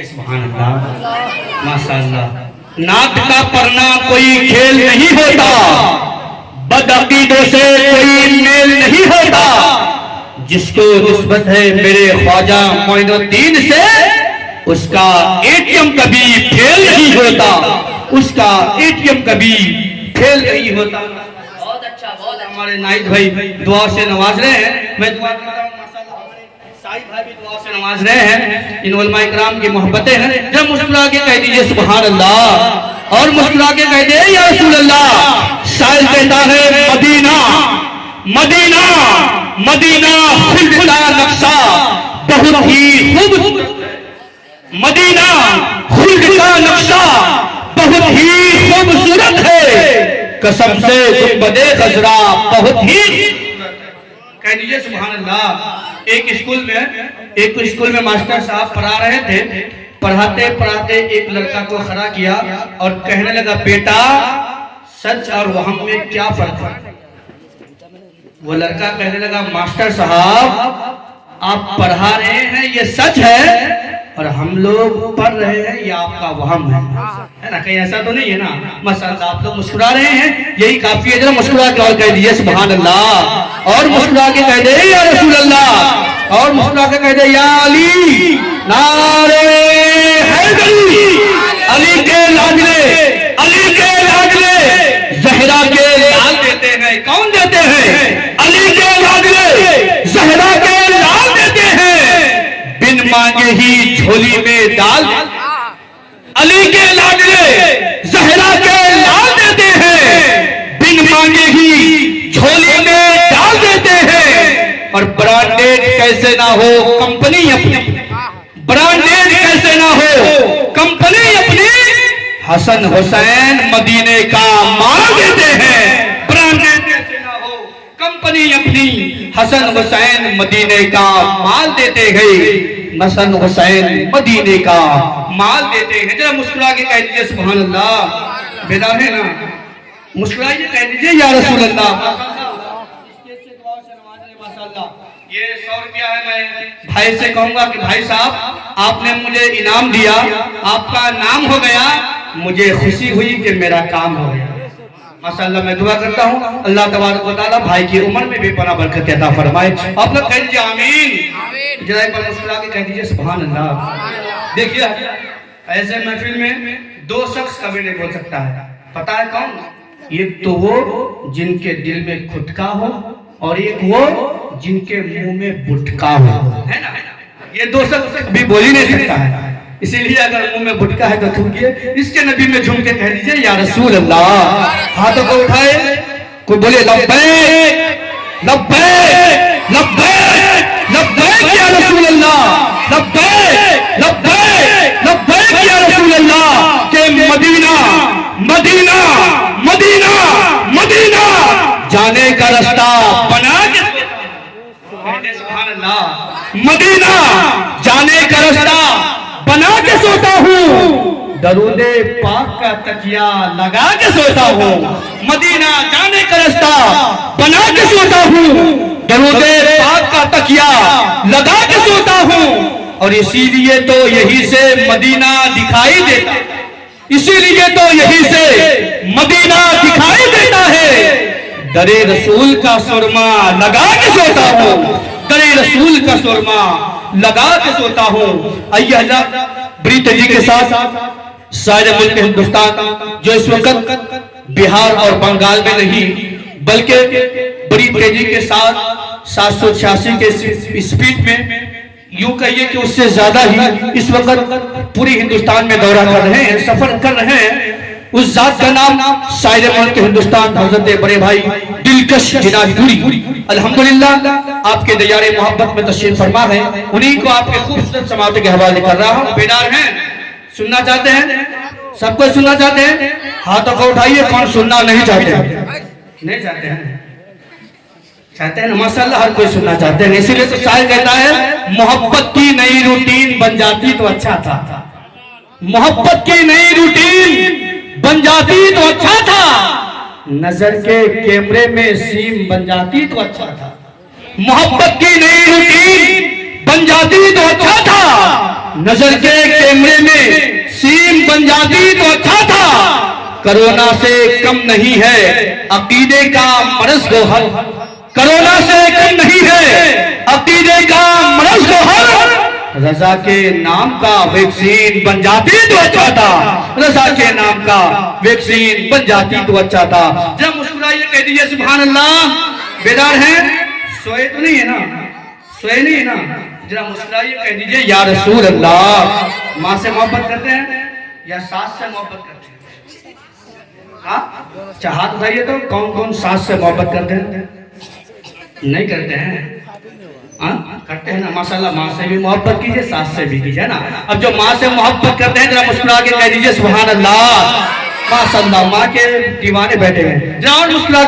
सुभान अल्लाह, माशाअल्लाह। नात का पढ़ना कोई खेल नहीं होता, बदअकीदों से कोई मेल नहीं होता। जिसको निस्बत है मेरे ख्वाजा मोइनुद्दीन से, उसका एटीएम कभी फेल नहीं होता, उसका एटीएम कभी फेल नहीं होता। बहुत अच्छा, बहुत हमारे नाइद भाई दुआ से नवाज रहे हैं। मैं दुआ कर रहा हूँ, साहिब भाई भी दुआ से नवाज रहे हैं। इन उलमा इकराम की मोहब्बतें हैं। जब मुस्कुरा के कह दीजिए सुभान अल्लाह, और मुस्कुरा के कह दे या रसूल अल्लाह। शायर कहता है मदीना मदीना मदीना खुद का नक्शा बहुत ही खूबसूरत, मदीना खुद का नक्शा बहुत ही खूबसूरत है। कसम से गुंबदे खजरा बहुत ही, कह दीजिए सुभान अल्लाह। एक स्कूल में मास्टर साहब पढ़ा रहे थे। पढ़ाते पढ़ाते एक लड़का को खड़ा किया और कहने लगा, बेटा सच और वहम में क्या फर्क है? वो लड़का कहने लगा, मास्टर साहब आप पढ़ा रहे हैं ये सच है, और हम लोग पढ़ रहे हैं ये आपका वहम है ना? कहीं ऐसा तो नहीं है ना? माशाअल्लाह, आप लोग मुस्कुरा रहे हैं, यही काफी है। जरा मुस्कुरा के और कह दीजिए सुभान अल्लाह, और मुस्कुरा के कह दे या रसूल अल्लाह, और मुस्कुरा के कह दे या अली। नारे हैदरी, अली के लाडले जहरा के लाल देते हैं। कौन देते हैं? अली के लाडले जहरा के लाल देते हैं, बिन मांगे ही झोली में डाल। अली के लाडले जहरा के लाल देते हैं, बिन मांगे ही झोली में डाल देते हैं। और ब्रांडेड कैसे ना हो कंपनी अपनी, ब्रांडेड कैसे ना हो कंपनी अपनी, हसन हुसैन मदीने का माल देते हैं। ब्रांडेड कैसे ना हो कंपनी अपनी, हसन हुसैन मदीने का माल देते हैं। हसन हुसैन मदीने का माल देते हैं। जरा मुस्कुरा के कह दीजिए सुभान अल्लाह। बेदार है ना? मुस्कुराइए, कह दीजिए या रसूल अल्लाह। ये 100 रुपया है। मैं भाई से कहूंगा कि भाई साहब आपने मुझे इनाम दिया, आपका नाम हो गया, मुझे खुशी हुई कि मेरा काम हो गया। माशाअल्लाह, मैं दुआ करता हूँ अल्लाह तबारक व तआला भाई की उम्र में भी पना बरकत अता फरमाए। आप लोग कह दीजिए आमीन। जरा एक बार मुस्कुरा के कह दीजिए सुभान अल्लाह। देखिए, ऐसे महफिल में दो शख्स कभी नहीं बोल सकता है। पता है कौन? एक तो वो जिनके दिल में खुदका हो, और एक वो जिनके मुंह में बुटका हो, है ना? ये दो शख्स भी बोल ही नहीं सकता है। इसीलिए अगर मुंह में बुटका है तो थूकिए, इसके नबी में झूम के कह दीजिए या रसूल अल्लाह। हाथों को उठाए, कोई बोले लब्बैक लब्बैक लब्बैक लब्बैक या रसूल अल्लाह, लब्बैक लब्बैक लब्बैक या रसूल अल्लाह। के मदीना मदीना मदीना मदीना जाने का रास्ता बना के, सुभान अल्लाह। मदीना जाने का रास्ता बना के सोता हूँ, दरूदे पाक का तकिया लगा के सोता हूँ। मदीना जाने का रास्ता बना के सोता हूँ, दरूदे पाक का तकिया लगा के सोता हूँ। और इसीलिए तो यही से मदीना दिखाई देता, इसीलिए तो यही से मदीना दिखाई देता है। दरे रसूल का सुरमा लगा के सोता हूँ, दरे रसूल का सुरमा लगा के सोता हूँ। अय्या ब्रीत जी के साथ सारे मुल्क हिंदुस्तान जो इस वक्त बिहार और बंगाल में नहीं बल्कि बड़ी तेजी के साथ 786 के स्पीड में, यूं कहिए कि उससे ज्यादा ही इस वक्त पूरी हिंदुस्तान में दौरा कर रहे हैं, सफर कर रहे हैं। उस जात का नाम शायर मुल्क हिंदुस्तान हजरत बड़े भाई दिलकश जिनादपुरी अल्हम्दुलिल्लाह आपके दयारे मोहब्बत में तशरीफ फरमा है। उन्हीं को आपके खूबसूरत समाते के हवाले कर रहा हूँ। बेदार हैं? सुनना चाहते हैं? सबको सुनना चाहते हैं? हाथों को उठाइए। कौन सुनना नहीं चाहते? नहीं चाहते हैं? चाहते हैं ना? माशाअल्लाह, हर कोई सुनना चाहते हैं। इसीलिए तो शायर कहता है, मोहब्बत की नई रूटीन बन जाती तो अच्छा था। मोहब्बत की नई रूटीन बन जाती तो अच्छा था, नजर के कैमरे में सीम बन जाती तो अच्छा था। मोहब्बत की नई रूटीन बन जाती तो अच्छा था, नजर के कैमरे में सीन बन जाती तो अच्छा था। कोरोना से कम नहीं है अकीदे का मरज गोहर, कोरोना से कम नहीं है अकीदे का मरज गोहर। रजा के नाम का वैक्सीन बन जाती तो अच्छा था, रजा के नाम का वैक्सीन बन जाती तो अच्छा था। जब मुस्कुराइए कह दीजिए सुभान अल्लाह। बेदार हैं, सोए तो नहीं है ना, सोए नहीं है ना, जरा मुस्कुराइए कह दीजिए या रसूल अल्लाह। माँ से मोहब्बत करते हैं या सास से मोहब्बत करते हैं? हाँ, हाथ उठाइए तो कौन कौन सास से मोहब्बत करते हैं? नहीं करते हैं? हाँ करते हैं ना, माशाल्लाह। माँ से भी मोहब्बत कीजिए, सास से भी कीजिए ना। अब जो माँ से मोहब्बत करते हैं जरा मुस्कुरा के कह दीजिए सुभान अल्लाह। माशाल्लाह, माँ के दीवाने बैठे हुए हैं, जरा और मुस्कुरा